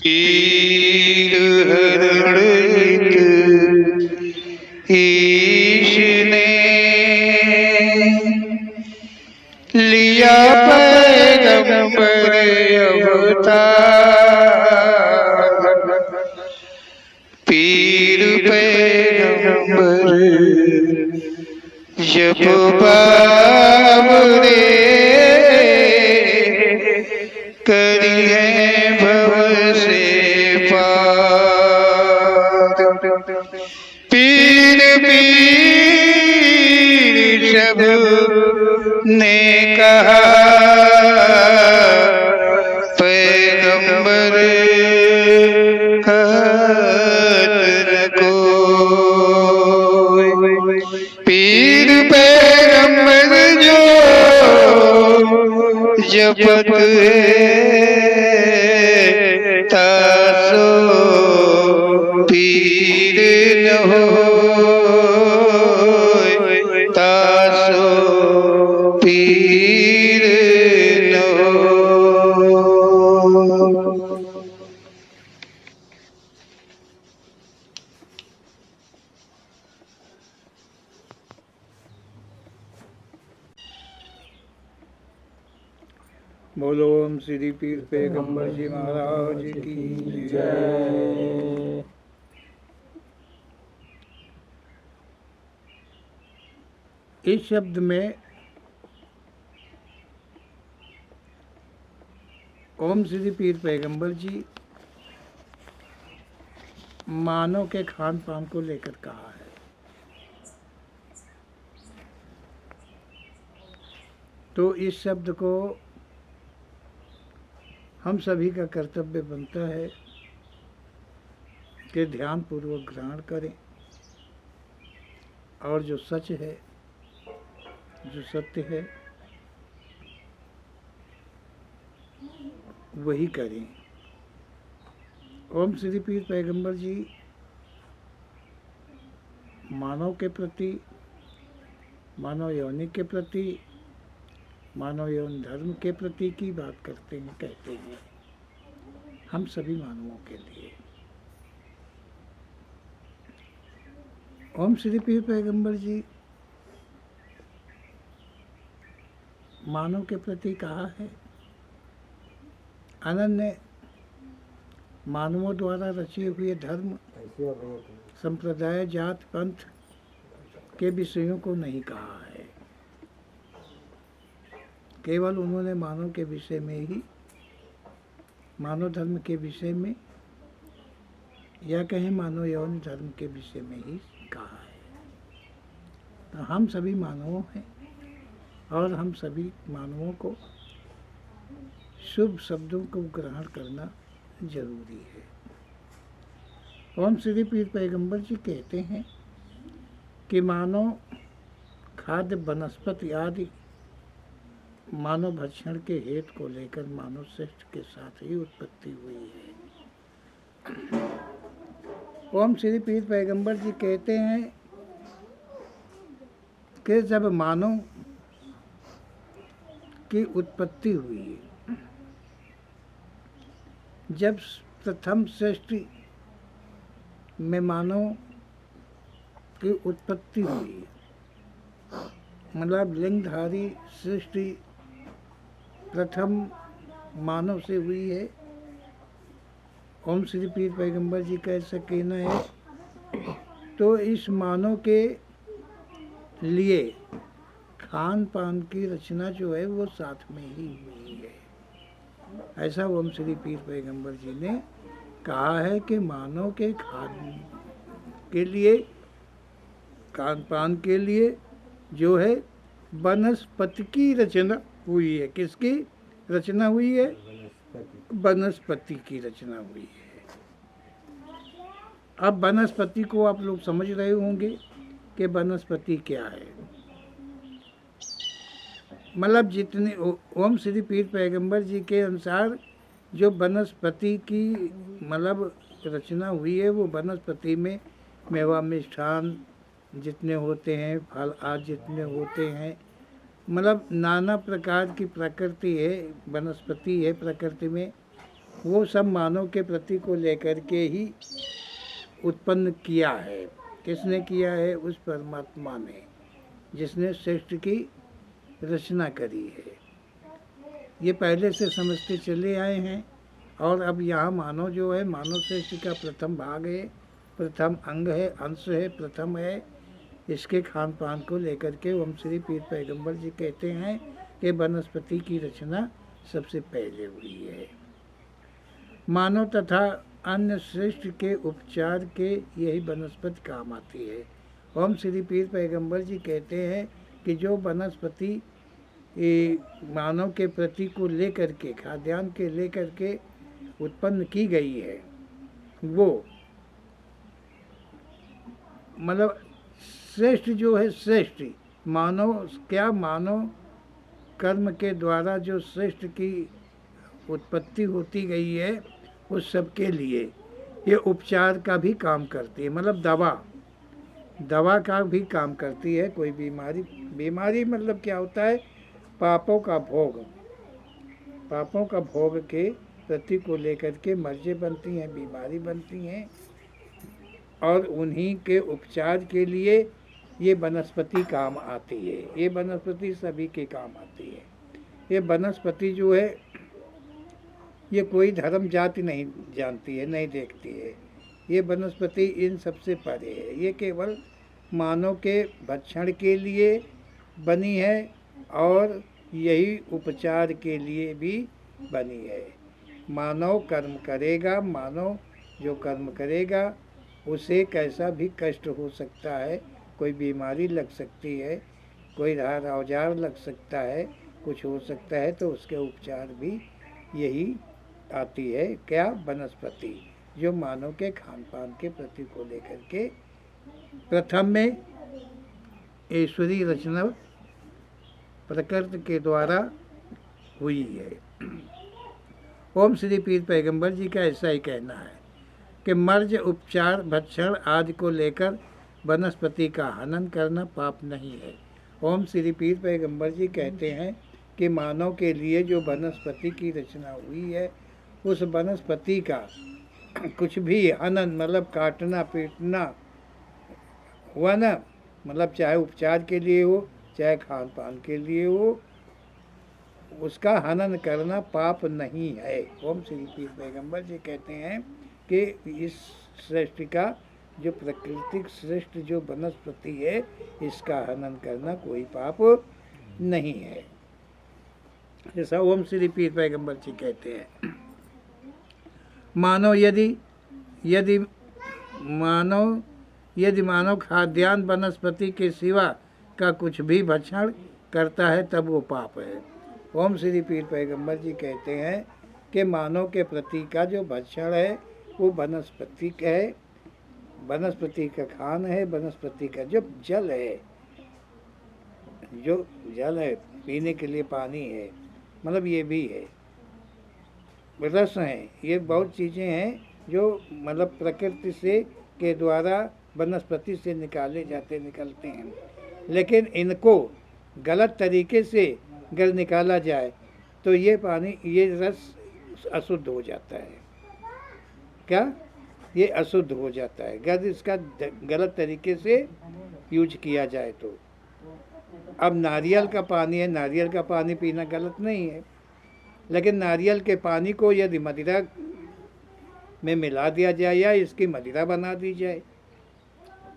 पीर हरणित ईश ने लिया पैगंबर अवतार। पीर पैगंबर जब बाबरे करी है भव से पार। पीर पीर सब ने कहा पैगंबर कहत न कोई। पीर पैगंबर जो जपत है तासो पीर न होय, तासो पीर न होय। बोलो ओम श्री पीर पैगंबर जी महाराज की जय। इस शब्द में ओम श्री पीर पैगंबर जी मानव के खान पान को लेकर कहा है। तो इस शब्द को हम सभी का कर्तव्य बनता है कि ध्यान पूर्वक ग्रहण करें और जो सच है, जो सत्य है, वही करें। ओम श्री पीर पैगंबर जी मानव के प्रति, मानव यौनिक के प्रति, मानव यौन धर्म के प्रति की बात करते हैं, कहते हैं हम सभी मानवों के लिए। ओम श्री पीर पैगंबर जी मानव के प्रति कहा है अनन्य मानवों द्वारा रचे हुए धर्म, संप्रदाय, जात, पंथ के विषयों को नहीं कहा है। केवल उन्होंने मानव के विषय में ही, मानव धर्म के विषय में या कहें मानव यौन धर्म के विषय में ही कहा है। तो हम सभी मानवों हैं और हम सभी मानवों को शुभ शब्दों को ग्रहण करना जरूरी है। ओम श्री पीर पैगंबर जी कहते हैं कि मानव खाद्य, वनस्पति आदि मानव भक्षण के हेतु को लेकर मानव श्रेष्ठ के साथ ही उत्पत्ति हुई है। ओम श्री पीर पैगंबर जी कहते हैं कि जब मानव की उत्पत्ति हुई, जब प्रथम सृष्टि में मानव की उत्पत्ति हुई, मतलब लिंगधारी सृष्टि प्रथम मानव से हुई है। ओम श्री पीर पैगंबर जी का ऐसा कहना है। तो इस मानव के लिए खान पान की रचना जो है वो साथ में ही हुई है। ऐसा ओम श्री पीर पैगंबर जी ने कहा है कि मानव के खान के लिए, खान पान के लिए जो है वनस्पति की रचना हुई है। किसकी रचना हुई है? वनस्पति की रचना हुई है। अब वनस्पति को आप लोग समझ रहे होंगे कि वनस्पति क्या है। मतलब जितने ओम श्री पीर पैगंबर जी के अनुसार जो वनस्पति की मतलब रचना हुई है, वो वनस्पति में मेवा मिष्ठान जितने होते हैं, फल आदि जितने होते हैं, मतलब नाना प्रकार की प्रकृति है, वनस्पति है प्रकृति में। वो सब मानव के प्रति को लेकर के ही उत्पन्न किया है। किसने किया है? उस परमात्मा ने, जिसने सृष्टि की रचना करी है। ये पहले से समझते चले आए हैं। और अब यहाँ मानव जो है, मानव सृष्टि का प्रथम भाग है, प्रथम अंग है, अंश है, प्रथम है। इसके खान पान को लेकर के ओम श्री पीर पैगंबर जी कहते हैं कि वनस्पति की रचना सबसे पहले हुई है। मानव तथा अन्य सृष्टि के उपचार के यही वनस्पति काम आती है। ओम श्री पीर पैगंबर जी कहते हैं कि जो वनस्पति मानव के प्रति को लेकर के, खाद्यान्न के लेकर के उत्पन्न की गई है, वो मतलब श्रेष्ठ जो है, श्रेष्ठ मानव, क्या मानव कर्म के द्वारा जो श्रेष्ठ की उत्पत्ति होती गई है, उस सब के लिए ये उपचार का भी काम करती है। मतलब दवा का भी काम करती है। कोई बीमारी मतलब क्या होता है? पापों का भोग के प्रति को लेकर के मर्जें बनती हैं, बीमारी बनती हैं, और उन्हीं के उपचार के लिए ये वनस्पति काम आती है। ये वनस्पति सभी के काम आती है। ये वनस्पति जो है, ये कोई धर्म जाति नहीं जानती है, नहीं देखती है। ये वनस्पति इन सबसे परे है। ये केवल मानव के भक्षण के लिए बनी है और यही उपचार के लिए भी बनी है। मानव कर्म करेगा, मानव जो कर्म करेगा उसे कैसा भी कष्ट हो सकता है, कोई बीमारी लग सकती है, कोई धार औजार लग सकता है, कुछ हो सकता है, तो उसके उपचार भी यही आती है। क्या? वनस्पति, जो मानव के खान पान के प्रति को लेकर के प्रथम में ईश्वरीय रचना प्रकृति के द्वारा हुई है। ओम श्री पीर पैगंबर जी का ऐसा ही कहना है कि मर्ज, उपचार, भक्षण आदि को लेकर वनस्पति का हनन करना पाप नहीं है। ओम श्री पीर पैगंबर जी कहते हैं कि मानव के लिए जो वनस्पति की रचना हुई है, उस वनस्पति का कुछ भी हनन मतलब काटना पीटना हुआ ना, मतलब चाहे उपचार के लिए हो, चाहे खान पान के लिए हो, उसका हनन करना पाप नहीं है। ओम श्री पीर पैगंबर जी कहते हैं कि इस सृष्टि का जो प्राकृतिक श्रेष्ठ जो वनस्पति है, इसका हनन करना कोई पाप नहीं है। जैसा ओम श्री पीर पैगंबर जी कहते हैं, यदि मानव खाद्यान्न वनस्पति के सिवा का कुछ भी भक्षण करता है, तब वो पाप है। ओम श्री पीर पैगंबर जी कहते हैं कि मानव के प्रति का जो भक्षण है, वो वनस्पति का है, वनस्पति का खान है, वनस्पति का जो जल है, पीने के लिए पानी है, मतलब ये भी है, रस है, ये बहुत चीज़ें हैं जो मतलब प्रकृति से के द्वारा वनस्पति से निकलते हैं। लेकिन इनको गलत तरीके से अगर निकाला जाए तो ये पानी, ये रस अशुद्ध हो जाता है। क्या? ये अशुद्ध हो जाता है अगर इसका गलत तरीके से यूज किया जाए तो। अब नारियल का पानी है, नारियल का पानी पीना गलत नहीं है, लेकिन नारियल के पानी को यदि मदिरा में मिला दिया जाए या इसकी मदिरा बना दी जाए,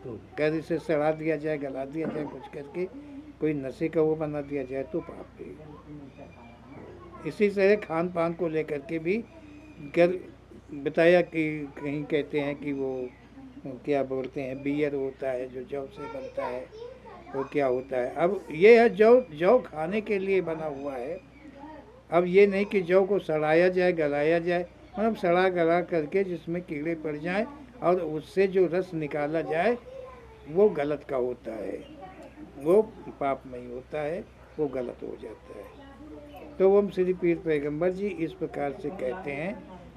अगर इसे सड़ा दिया जाए, गला दिया जाए, कुछ करके कोई नशे का वो बना दिया जाए, तो पाप है। इसी तरह खान पान को लेकर के भी बताया कि कहीं कहते हैं कि वो क्या बोलते हैं, बियर होता है जो जौ से बनता है, वो क्या होता है। अब ये है जौ खाने के लिए बना हुआ है। अब ये नहीं कि जौ को सड़ाया जाए, गलाया जाए, मतलब सड़ा गला करके जिसमें कीड़े पड़ जाएं और उससे जो रस निकाला जाए, वो गलत का होता है, वो पापमय होता है, वो गलत हो जाता है। तो ओम श्री पीर पैगंबर जी इस प्रकार से कहते हैं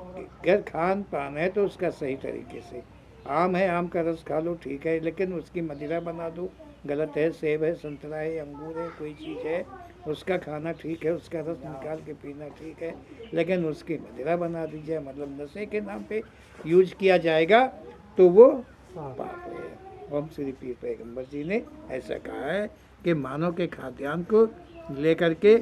कि अगर खान पान है तो उसका सही तरीके से, आम है, आम का रस खा लो, ठीक है, लेकिन उसकी मदिरा बना दो, गलत है। सेब है, संतरा है, अंगूर है, कोई चीज़ है, उसका खाना ठीक है, उसका रस निकाल के पीना ठीक है, लेकिन उसकी मदिरा बना दी जाए, मतलब नशे के नाम पे यूज किया जाएगा तो वो पाप है। ओम श्री पीर पैगंबर जी ने ऐसा कहा है कि मानव के खाद्यान्न को लेकर के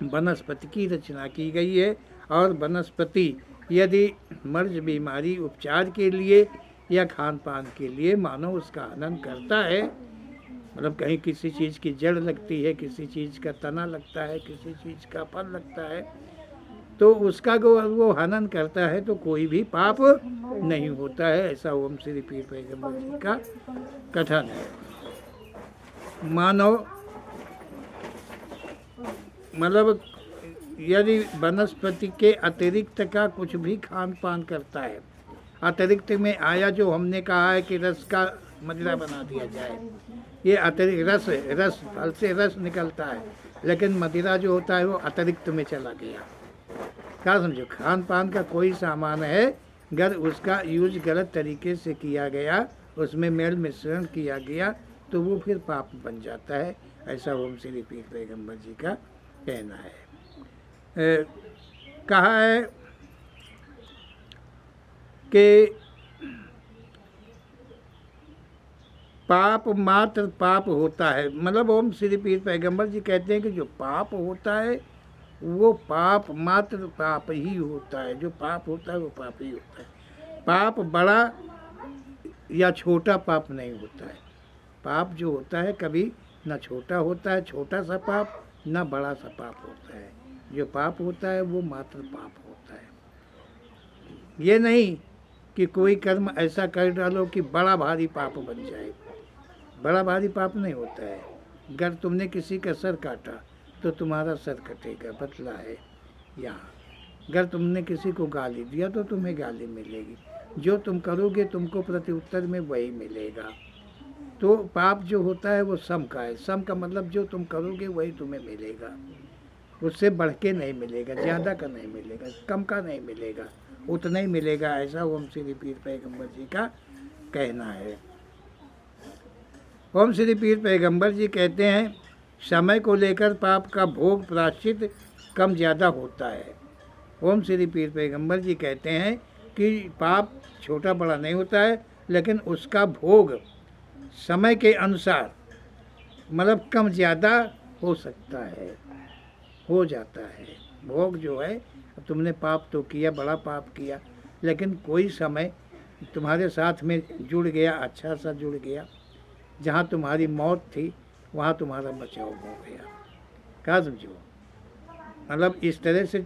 वनस्पति की रचना की गई है, और वनस्पति यदि मर्ज बीमारी उपचार के लिए या खान पान के लिए मानव उसका हनन करता है, मतलब कहीं किसी चीज़ की जड़ लगती है, किसी चीज़ का तना लगता है, किसी चीज़ का फल लगता है, तो उसका वो हनन करता है तो कोई भी पाप नहीं होता है। ऐसा ओम श्री पीर पैगंबर जी का कथन है। मानव मतलब यदि वनस्पति के अतिरिक्त का कुछ भी खान पान करता है, अतिरिक्त में आया जो हमने कहा है कि रस का मदिरा बना दिया जाए, ये अतिरिक्त रस फल से रस निकलता है, लेकिन मदिरा जो होता है वो अतिरिक्त में चला गया। क्या समझो, खान पान का कोई सामान है, अगर उसका यूज गलत तरीके से किया गया, उसमें मेल मिश्रण किया गया, तो वो फिर पाप बन जाता है। ऐसा ओम श्री पीर पैगंबर जी का कहना है। कहा है कि पाप मात्र पाप होता है, मतलब ओम श्री पीर पैगंबर जी कहते हैं कि जो पाप होता है वो पाप मात्र पाप ही होता है, जो पाप होता है वो पाप ही होता है। पाप बड़ा या छोटा पाप नहीं होता है। पाप जो होता है कभी ना छोटा होता है, छोटा सा पाप, ना बड़ा सा पाप होता है। जो पाप होता है वो मात्र पाप होता है। ये नहीं कि कोई कर्म ऐसा कर डालो कि बड़ा भारी पाप बन जाए, बड़ा भारी पाप नहीं होता है। अगर तुमने किसी का सर काटा तो तुम्हारा सर कटेगा, बदला है यहाँ। अगर तुमने किसी को गाली दिया तो तुम्हें गाली मिलेगी, जो तुम करोगे तुमको प्रत्युत्तर में वही मिलेगा। तो पाप जो होता है वो सम का है, सम का मतलब जो तुम करोगे वही तुम्हें मिलेगा, उससे बढ़ के नहीं मिलेगा, ज़्यादा का नहीं मिलेगा, कम का नहीं मिलेगा, उतना ही मिलेगा। ऐसा ओम श्री पीर पैगंबर जी का कहना है। ओम श्री पीर पैगंबर जी कहते हैं समय को लेकर पाप का भोग प्रायश्चित कम ज़्यादा होता है। ओम श्री पीर पैगंबर जी कहते हैं कि पाप छोटा बड़ा नहीं होता है, लेकिन उसका भोग समय के अनुसार मतलब कम ज़्यादा हो सकता है, हो जाता है। भोग जो है, तुमने पाप तो किया, बड़ा पाप किया, लेकिन कोई समय तुम्हारे साथ में जुड़ गया, अच्छा सा जुड़ गया, जहाँ तुम्हारी मौत थी वहाँ तुम्हारा बचाव हो गया। क्या समझो, मतलब इस तरह से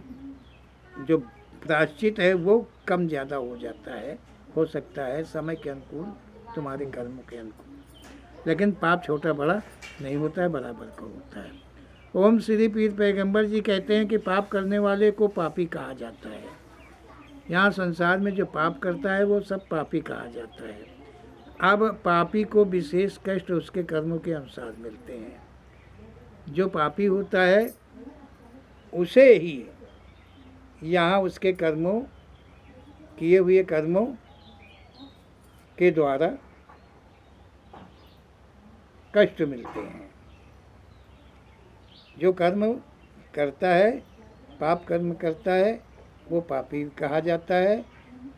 जो प्रायश्चित है वो कम ज़्यादा हो जाता है, हो सकता है समय के अनुकूल, तुम्हारे कर्मों के अनुकूल, लेकिन पाप छोटा बड़ा नहीं होता है, बराबर का होता है। ओम श्री पीर पैगंबर जी कहते हैं कि पाप करने वाले को पापी कहा जाता है। यहाँ संसार में जो पाप करता है वो सब पापी कहा जाता है। अब पापी को विशेष कष्ट उसके कर्मों के अनुसार मिलते हैं। जो पापी होता है उसे ही यहाँ उसके कर्मों, किए हुए कर्मों के द्वारा कष्ट मिलते हैं। जो कर्म करता है, पाप कर्म करता है, वो पापी कहा जाता है,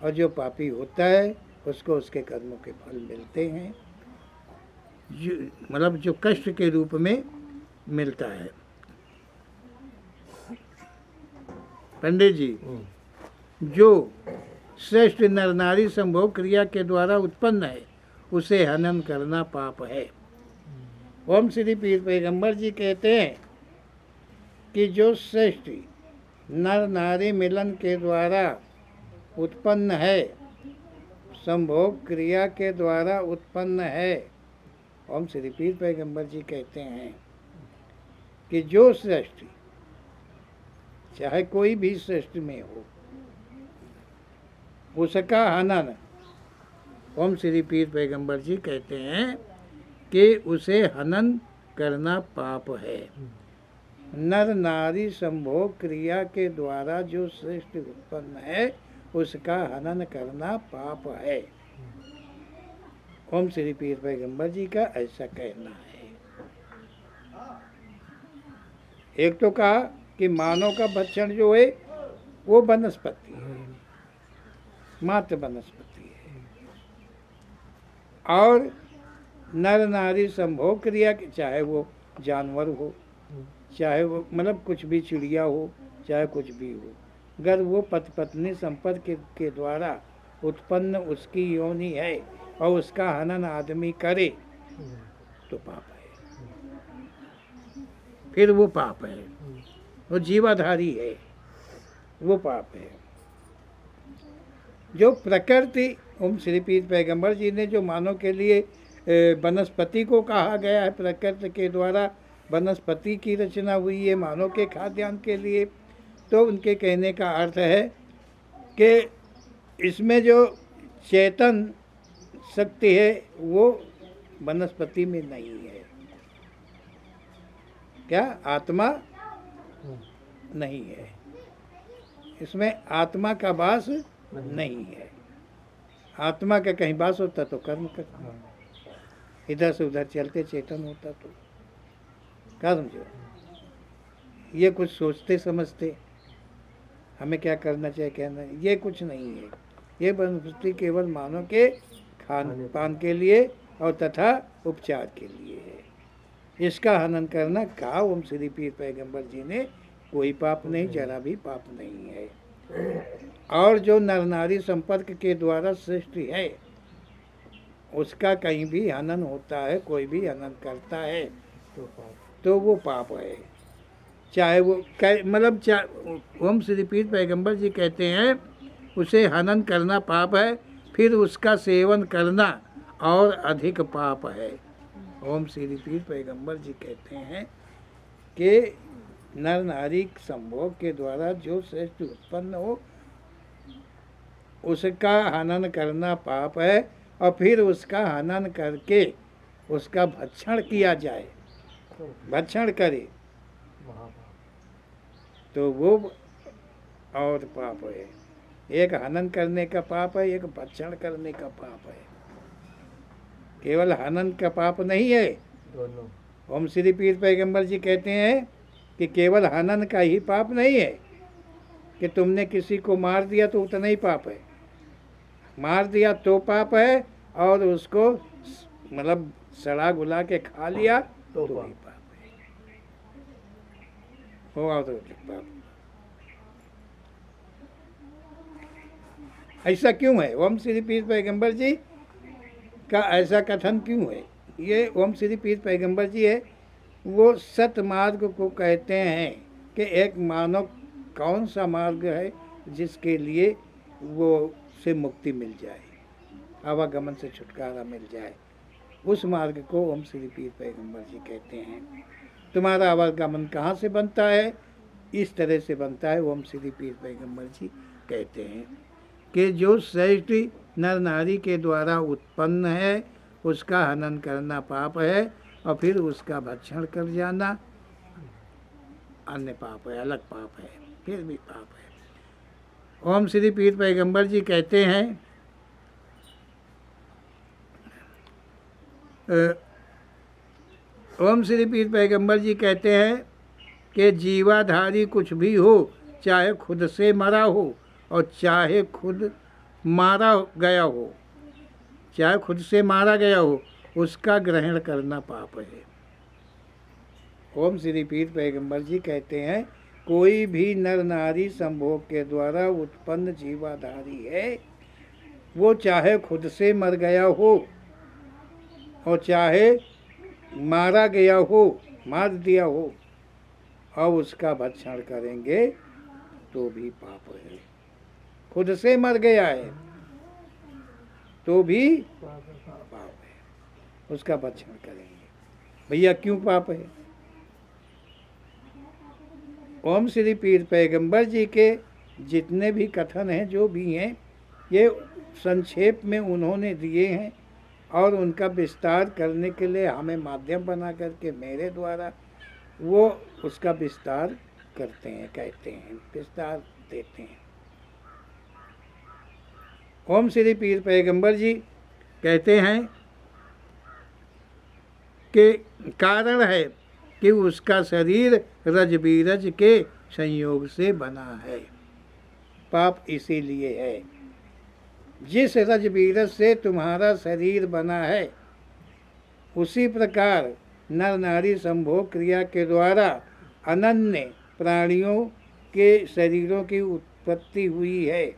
और जो पापी होता है उसको उसके कर्मों के फल मिलते हैं, मतलब जो कष्ट के रूप में मिलता है। पंडित जी, जो श्रेष्ठ नर नारी संभोग क्रिया के द्वारा उत्पन्न है उसे हनन करना पाप है। ओम श्री पीर पैगंबर जी कहते हैं कि जो श्रेष्ठ नर नारी मिलन के द्वारा उत्पन्न है, संभोग क्रिया के द्वारा उत्पन्न है, ओम श्री पीर पैगंबर जी कहते हैं कि जो सृष्टि, चाहे कोई भी सृष्टि में हो, उसका हनन, ओम श्री पीर पैगंबर जी कहते हैं कि उसे हनन करना पाप है। नर नारी संभोग क्रिया के द्वारा जो सृष्टि उत्पन्न है उसका हनन करना पाप है। ओम श्री पीर पैगंबर जी का ऐसा कहना है। एक तो कहा कि मानव का भक्षण जो है वो वनस्पति है, मात्र वनस्पति है, और नर नारी संभोग क्रिया की, चाहे वो जानवर हो, चाहे वो मतलब कुछ भी चिड़िया हो, चाहे कुछ भी हो, अगर वो पति पत्नी संपर्क के द्वारा उत्पन्न उसकी योनि है और उसका हनन आदमी करे तो पाप है, फिर वो पाप है, वो जीवाधारी है, वो पाप है। जो प्रकृति, ओम श्री पीर पैगंबर जी ने जो मानव के लिए वनस्पति को कहा गया है, प्रकृति के द्वारा वनस्पति की रचना हुई है मानव के खाद्यान्न के लिए, तो उनके कहने का अर्थ है कि इसमें जो चेतन शक्ति है वो वनस्पति में नहीं है। क्या आत्मा नहीं है, इसमें आत्मा का वास नहीं है। आत्मा का कहीं वास होता तो कर्म करता, इधर से उधर चलते चेतन होता तो क्या समझो। ये कुछ सोचते समझते हमें क्या करना चाहिए, क्या नहीं, ये कुछ नहीं है। ये वनस्पति केवल मानव के खान पान के लिए और तथा उपचार के लिए है। इसका हनन करना कहा ओम श्री पीर पैगंबर जी ने, कोई पाप नहीं, जरा भी पाप नहीं है। और जो नर नारी संपर्क के द्वारा सृष्टि है उसका कहीं भी हनन होता है, कोई भी हनन करता है तो वो पाप है। चाहे वो मतलब ओम श्री पीर पैगंबर जी कहते हैं उसे हनन करना पाप है, फिर उसका सेवन करना और अधिक पाप है। ओम श्री पीर पैगंबर जी कहते हैं कि नर नारी संभोग के द्वारा जो श्रेष्ठ उत्पन्न हो उसका हनन करना पाप है, और फिर उसका हनन करके उसका भक्षण किया जाए, भक्षण करे तो वो और पाप है। एक हनन करने का पाप है, एक भक्षण करने का पाप है। केवल हनन का पाप नहीं है, दोनों। ओम श्री पीर पैगंबर जी कहते हैं कि केवल हनन का ही पाप नहीं है कि तुमने किसी को मार दिया तो उतना ही पाप है, मार दिया तो पाप है, और उसको मतलब सड़ा गुला के खा लिया तो भी पाप है, होगा तो पाप। ऐसा क्यों है? ओम श्री पीर पैगंबर जी का ऐसा कथन क्यों है? ये ओम श्री पीर पैगंबर जी है वो सत मार्ग को कहते हैं कि एक मानव कौन सा मार्ग है जिसके लिए वो से मुक्ति मिल जाए, आवागमन से छुटकारा मिल जाए, उस मार्ग को ओम श्री पीर पैगंबर जी कहते हैं। तुम्हारा आवागमन कहाँ से बनता है? इस तरह से बनता है। ओम श्री पीर पैगंबर जी कहते हैं कि जो श्रेष्ठ नर नारी के द्वारा उत्पन्न है उसका हनन करना पाप है, और फिर उसका भक्षण कर जाना अन्य पाप है, अलग पाप है, फिर भी पाप है। ओम श्री पीर पैगंबर जी कहते हैं ओम श्री पीर पैगंबर जी कहते हैं कि जीवाधारी कुछ भी हो, चाहे खुद से मरा हो और चाहे खुद मारा गया हो, चाहे खुद से मारा गया हो, उसका ग्रहण करना पाप है। ओम श्री पीर पैगंबर जी कहते हैं कोई भी नर नारी संभोग के द्वारा उत्पन्न जीवाधारी है, वो चाहे खुद से मर गया हो और चाहे मारा गया हो, मार दिया हो, और उसका भक्षण करेंगे तो भी पाप है। खुद से मर गया है तो भी पाप है, उसका भक्षण करेंगे। भैया क्यों पाप है? ओम श्री पीर पैगंबर जी के जितने भी कथन हैं, जो भी हैं, ये संक्षेप में उन्होंने दिए हैं, और उनका विस्तार करने के लिए हमें माध्यम बना करके मेरे द्वारा वो उसका विस्तार करते हैं, कहते हैं, विस्तार देते हैं। ओम श्री पीर पैगंबर जी कहते हैं कि कारण है कि उसका शरीर रज बीरज के संयोग से बना है। पाप इसीलिए है। जिस रज बीरज से तुम्हारा शरीर बना है, उसी प्रकार नर नारी संभोग क्रिया के द्वारा अनन्य प्राणियों के शरीरों की उत्पत्ति हुई है।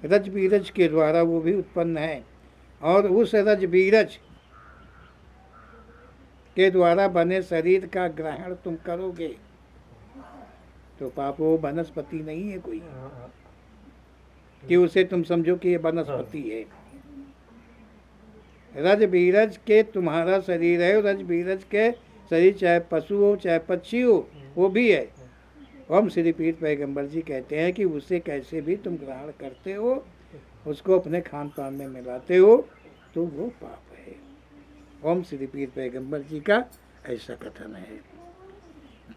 रज बीरज के द्वारा वो भी उत्पन्न है, और उस रज बीरज के द्वारा बने शरीर का ग्रहण तुम करोगे तो पाप वो वनस्पति नहीं है कोई कि उसे तुम समझो कि ये वनस्पति है। रज बीरज के तुम्हारा शरीर है। रज बीरज के शरीर चाहे पशु हो चाहे पक्षी हो, वो भी है। हम श्री पीर पैगंबर जी कहते हैं कि उसे कैसे भी तुम ग्रहण करते हो, उसको अपने खान पान में मिलाते हो, तो वो पाप है। ओम श्री पीर पैगंबर जी का ऐसा कथन है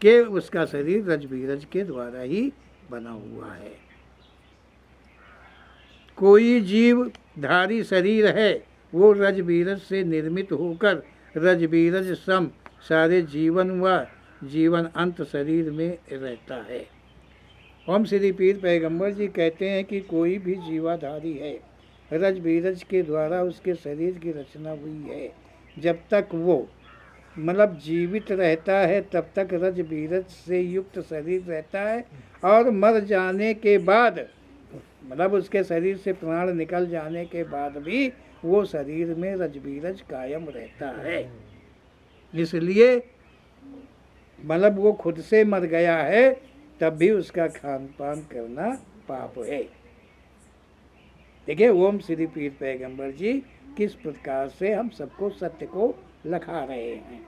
कि उसका शरीर रज बीरज के द्वारा ही बना हुआ है। कोई जीव धारी शरीर है, वो रज बीरज से निर्मित होकर रज बीरज सम सारे जीवन व जीवन अंत शरीर में रहता है। ओम श्री पीर पैगंबर जी कहते हैं कि कोई भी जीवाधारी है, रज बीरज के द्वारा उसके शरीर की रचना हुई है। जब तक वो मतलब जीवित रहता है तब तक रज बीरज से युक्त शरीर रहता है, और मर जाने के बाद मतलब उसके शरीर से प्राण निकल जाने के बाद भी वो शरीर में रज बीरज कायम रहता है। इसलिए मतलब वो खुद से मर गया है तब भी उसका खान पान करना पाप है। देखिए ओम श्री पीर पैगंबर जी किस प्रकार से हम सबको सत्य को लखा रहे हैं।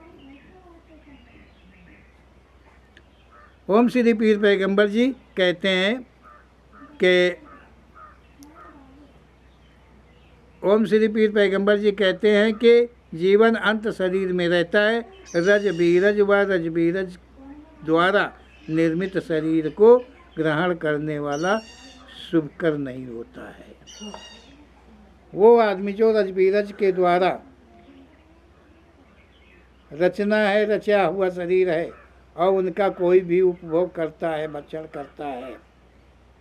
ओम श्री पीर पैगंबर जी कहते हैं कि ओम श्री पीर पैगंबर जी कहते हैं कि जीवन अंत शरीर में रहता है। रज बीरज व रज बीरज द्वारा निर्मित शरीर को ग्रहण करने वाला शुभकर नहीं होता है। वो आदमी जो रज बीरज के द्वारा रचना है, रचा हुआ शरीर है, और उनका कोई भी उपभोग करता है, भक्षण करता है,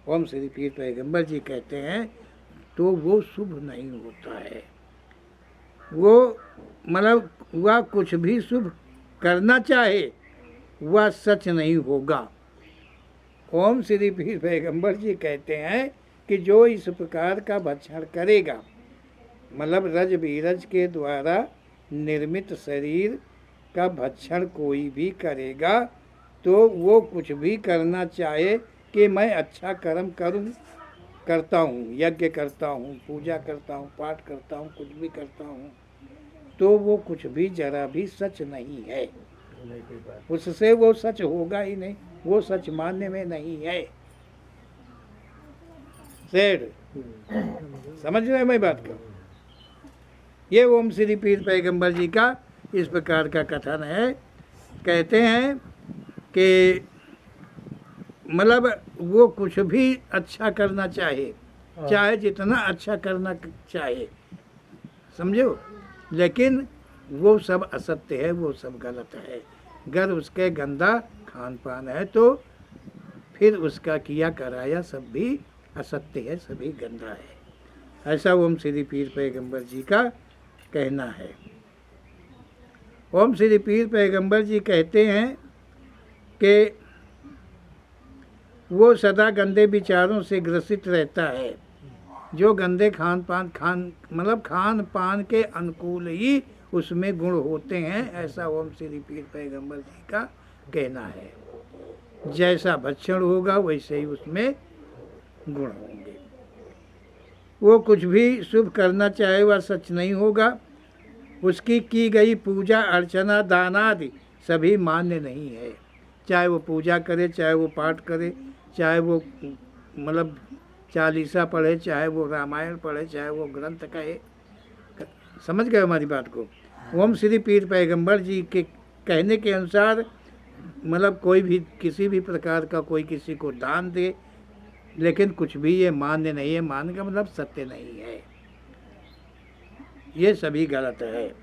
ओम श्री पीर पैगंबर जी कहते हैं तो वो शुभ नहीं होता है। वो मतलब वह कुछ भी शुभ करना चाहे वह सच नहीं होगा। ओम श्री पीर पैगंबर जी कहते हैं कि जो इस प्रकार का भक्षण करेगा, मतलब रज बीरज के द्वारा निर्मित शरीर का भक्षण कोई भी करेगा, तो वो कुछ भी करना चाहे कि मैं अच्छा कर्म करता हूँ, यज्ञ करता हूँ, पूजा करता हूँ, पाठ करता हूँ, कुछ भी करता हूँ, तो वो कुछ भी जरा भी सच नहीं है। उससे वो सच होगा ही नहीं, वो सच मानने में नहीं है। सेठ समझ रहे हैं मैं बात को? ये ओम श्री पीर पैगंबर जी का इस प्रकार का कथन है। कहते हैं कि मतलब वो कुछ भी अच्छा करना चाहे, चाहे जितना अच्छा करना चाहे, समझो, लेकिन वो सब असत्य है, वो सब गलत है। अगर उसके गंदा खान पान है तो फिर उसका किया कराया सब भी असत्य है, सभी गंदा है। ऐसा ओम श्री पीर पैगंबर जी का कहना है। ओम श्री पीर पैगंबर जी कहते हैं कि वो सदा गंदे विचारों से ग्रसित रहता है। जो गंदे खान पान के अनुकूल ही उसमें गुण होते हैं, ऐसा ओम श्री पीर पैगंबर जी का कहना है। जैसा भक्षण होगा वैसे ही उसमें गुण होंगे। वो कुछ भी शुभ करना चाहे वह सच नहीं होगा। उसकी की गई पूजा अर्चना दान आदि सभी मान्य नहीं है। चाहे वो पूजा करे, चाहे वो पाठ करे, चाहे वो मतलब चालीसा पढ़े, चाहे वो रामायण पढ़े, चाहे वो ग्रंथ कहे। समझ गए हमारी बात को? ओम श्री पीर पैगंबर जी के कहने के अनुसार मतलब कोई भी किसी भी प्रकार का कोई किसी को दान दे, लेकिन कुछ भी ये मान्य नहीं है। मान का मतलब सत्य नहीं है, ये सभी गलत है।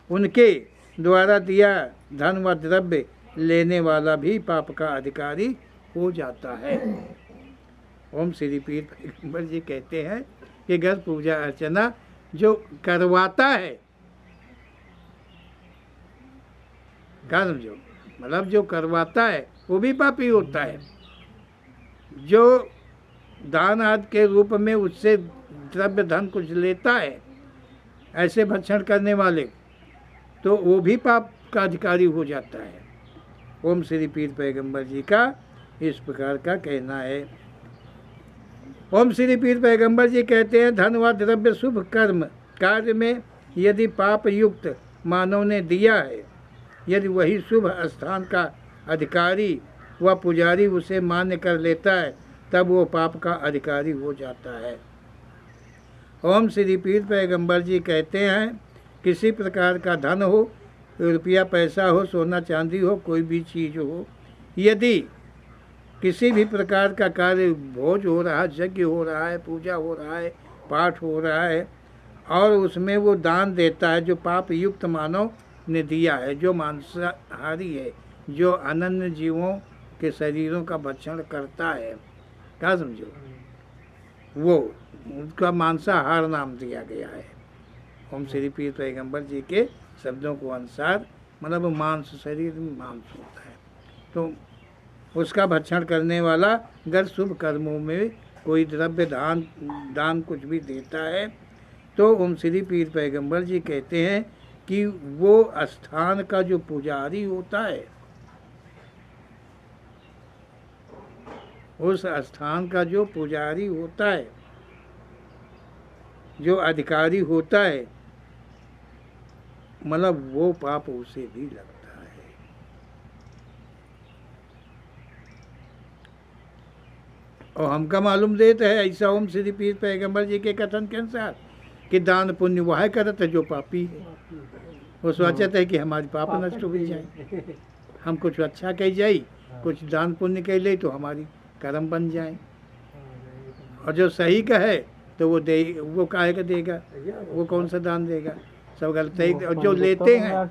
उनके द्वारा दिया धन व द्रव्य लेने वाला भी पाप का अधिकारी हो जाता है। ओम श्री पीर पैगंबर जी कहते हैं कि घर पूजा अर्चना जो करवाता है, क्या समझो, मतलब जो करवाता है वो भी पापी होता है। जो दान आदि के रूप में उससे द्रव्य धन कुछ लेता है, ऐसे भक्षण करने वाले, तो वो भी पाप का अधिकारी हो जाता है। ओम श्री पीर पैगंबर जी का इस प्रकार का कहना है। ओम श्री पीर पैगंबर जी कहते हैं, धन व द्रव्य शुभ कर्म कार्य में यदि पाप युक्त मानव ने दिया है, यदि वही शुभ स्थान का अधिकारी व पुजारी उसे मान्य कर लेता है, तब वो पाप का अधिकारी हो जाता है। ओम श्री पीर पैगंबर जी कहते हैं, किसी प्रकार का धन हो, रुपया पैसा हो, सोना चांदी हो, कोई भी चीज़ हो, यदि किसी भी प्रकार का कार्य, भोज हो रहा है, यज्ञ हो रहा है, पूजा हो रहा है, पाठ हो रहा है, और उसमें वो दान देता है जो पाप युक्त मानव ने दिया है, जो मांसाहारी है, जो अनन्य जीवों के शरीरों का भक्षण करता है, क्या समझो, वो उनका मांसाहार नाम दिया गया है। ओम श्री पीर पैगंबर जी के शब्दों को अनुसार, मतलब मांस, शरीर में मांस होता है, तो उसका भक्षण करने वाला अगर शुभ कर्मों में कोई द्रव्य दान कुछ भी देता है, तो ओम श्री पीर पैगंबर जी कहते हैं कि वो स्थान का जो पुजारी होता है, उस स्थान का जो पुजारी होता है, जो अधिकारी होता है, मतलब वो पाप उसे भी लगता है। और हमका मालूम देता है ऐसा ओम श्री पीर पैगंबर जी के कथन के अनुसार कि दान पुण्य वह करत है जो पापी है। वो सोचता है कि हमारी पाप नष्ट हो जाए, हम कुछ अच्छा कह जाए, कुछ दान पुण्य कह ले तो हमारी कर्म बन जाए। और जो सही का है तो वो काहे का देगा, वो कौन सा दान देगा, सब गलत है। और जो लेते हैं,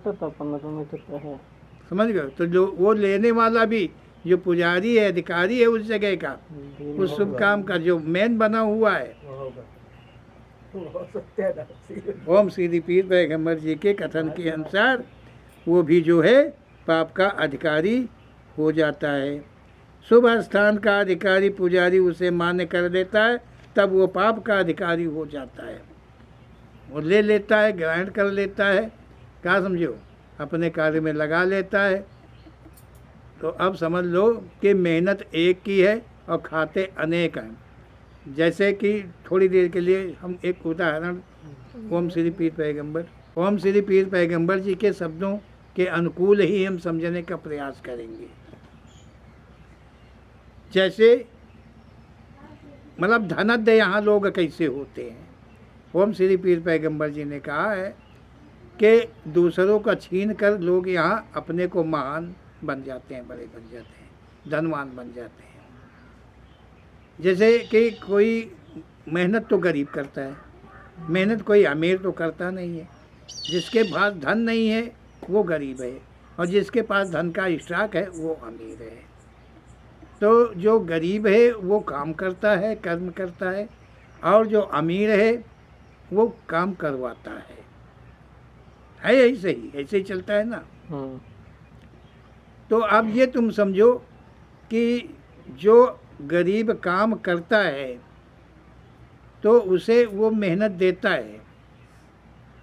समझ गए, तो जो वो लेने वाला भी जो पुजारी है, अधिकारी है उस जगह का, उस शुभ काम का जो मेन बना हुआ है, ओम श्री पीर पैगंबर जी के कथन के अनुसार वो भी जो है पाप का अधिकारी हो जाता है। शुभ स्थान का अधिकारी पुजारी उसे मान्य कर देता है, तब वो पाप का अधिकारी हो जाता है। वो ले लेता है, ग्रहण कर लेता है, क्या समझो, अपने कार्य में लगा लेता है। तो अब समझ लो कि मेहनत एक की है और खाते अनेक हैं। जैसे कि थोड़ी देर के लिए हम एक उदाहरण ओम श्री पीर पैगंबर जी के शब्दों के अनुकूल ही हम समझने का प्रयास करेंगे। जैसे मतलब धनद यहाँ लोग कैसे होते हैं। ओम श्री पीर पैगंबर जी ने कहा है कि दूसरों का छीन कर लोग यहाँ अपने को महान बन जाते हैं, बड़े बन जाते हैं, धनवान बन जाते हैं। जैसे कि कोई मेहनत तो गरीब करता है, मेहनत कोई अमीर तो करता नहीं है। जिसके पास धन नहीं है वो गरीब है, और जिसके पास धन का स्टॉक है वो अमीर है। तो जो गरीब है वो काम करता है, कर्म करता है, और जो अमीर है वो काम करवाता है ऐसे ही चलता है ना। तो अब ये तुम समझो कि जो गरीब काम करता है तो उसे वो मेहनत देता है,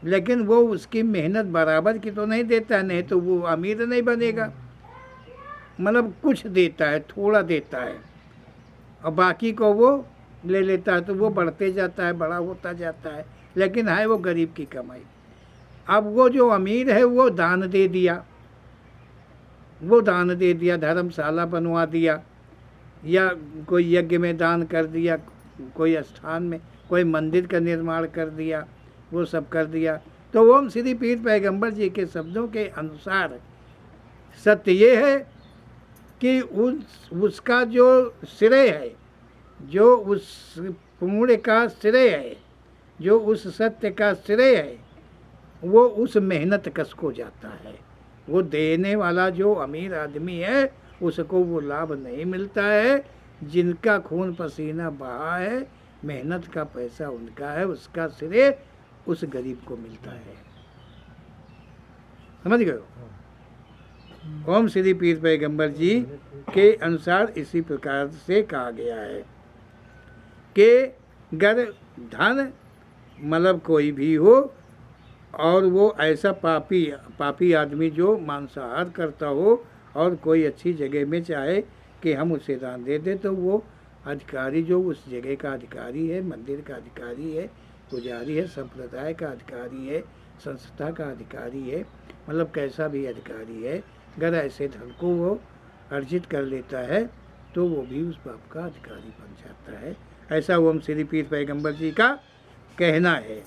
लेकिन वो उसकी मेहनत बराबर की तो नहीं देता है, नहीं तो वो अमीर नहीं बनेगा। मतलब कुछ देता है, थोड़ा देता है, और बाकी को वो ले लेता है, तो वो बढ़ते जाता है, बड़ा होता जाता है, लेकिन है वो गरीब की कमाई। अब वो जो अमीर है वो दान दे दिया, धर्मशाला बनवा दिया, या कोई यज्ञ में दान कर दिया, कोई स्थान में कोई मंदिर का निर्माण कर दिया, वो सब कर दिया। तो ओम श्री पीर पैगंबर जी के शब्दों के अनुसार सत्य ये है कि उसका जो श्रेय है, जो उस पुण्य का श्रेय है, जो उस सत्य का श्रेय है, वो उस मेहनत कश को जाता है। वो देने वाला जो अमीर आदमी है उसको वो लाभ नहीं मिलता है। जिनका खून पसीना बहा है, मेहनत का पैसा उनका है, उसका श्रेय उस गरीब को मिलता है। समझ गए हो? ओम श्री पीर पैगंबर जी के अनुसार इसी प्रकार से कहा गया है कि गर धन मतलब कोई भी हो और वो ऐसा पापी आदमी जो मांसाहार करता हो और कोई अच्छी जगह में चाहे कि हम उसे दान दे दें, तो वो अधिकारी जो उस जगह का अधिकारी है, मंदिर का अधिकारी है, पुजारी है, संप्रदाय का अधिकारी है, संस्था का अधिकारी है, मतलब कैसा भी अधिकारी है, अगर ऐसे धन को वो अर्जित कर लेता है तो वो भी उस पाप का अधिकारी बन जाता है। ऐसा ओम श्री पीर पैगंबर जी का कहना है।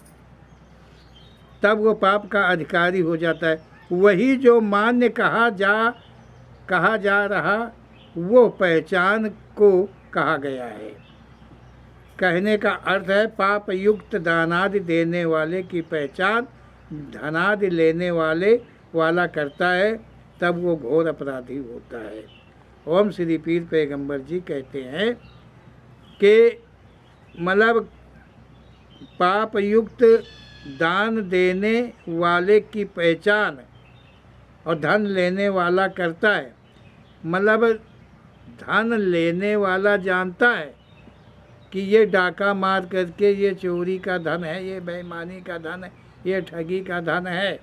तब वो पाप का अधिकारी हो जाता है। वही जो मान्य कहा जा रहा वो पहचान को कहा गया है। कहने का अर्थ है पाप युक्त दानादि देने वाले की पहचान धनादि लेने वाला करता है, तब वो घोर अपराधी होता है। ओम श्री पीर पैगंबर जी कहते हैं कि मतलब पाप युक्त दान देने वाले की पहचान और धन लेने वाला करता है। मतलब धन लेने वाला जानता है कि ये डाका मार करके ये चोरी का धन है, ये बेईमानी का धन है, ये ठगी का धन है,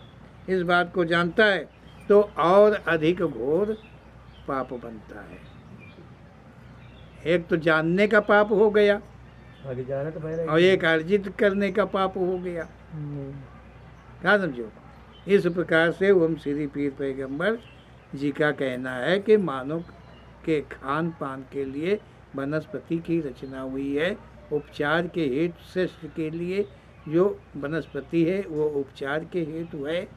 इस बात को जानता है तो और अधिक घोर पाप बनता है। एक तो जानने का पाप हो गया और एक अर्जित करने का पाप हो गया। क्या समझो? इस प्रकार से ओम श्री पीर पैगंबर जी का कहना है कि मानव के खान पान के लिए वनस्पति की रचना हुई है। उपचार के हेतु श्रेष्ठ के लिए जो वनस्पति है वो उपचार के हेतु है,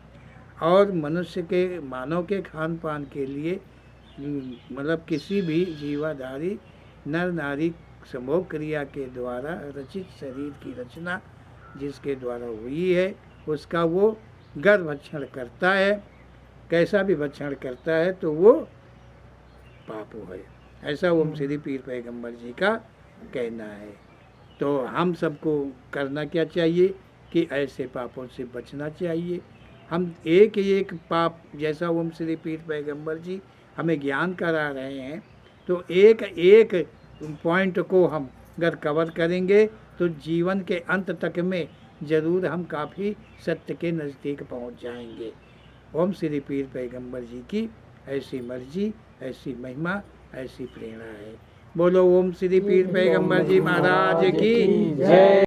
और मनुष्य के मानव के खान पान के लिए मतलब किसी भी जीवाधारी नर नारी संभोग क्रिया के द्वारा रचित शरीर की रचना जिसके द्वारा हुई है उसका वो गर्भ भक्षण करता है। कैसा भी भक्षण करता है तो वो पाप है। ऐसा ओम श्री पीर पैगंबर जी का कहना है। तो हम सबको करना क्या चाहिए कि ऐसे पापों से बचना चाहिए। हम एक पाप जैसा ओम श्री पीर पैगंबर जी हमें ज्ञान करा रहे हैं, तो एक पॉइंट को हम अगर कवर करेंगे तो जीवन के अंत तक में ज़रूर हम काफ़ी सत्य के नज़दीक पहुंच जाएंगे। ओम श्री पीर पैगंबर जी की ऐसी मर्जी, ऐसी महिमा, ऐसी प्रेरणा है। बोलो ओम श्री पीर पैगंबर जी महाराज की जय।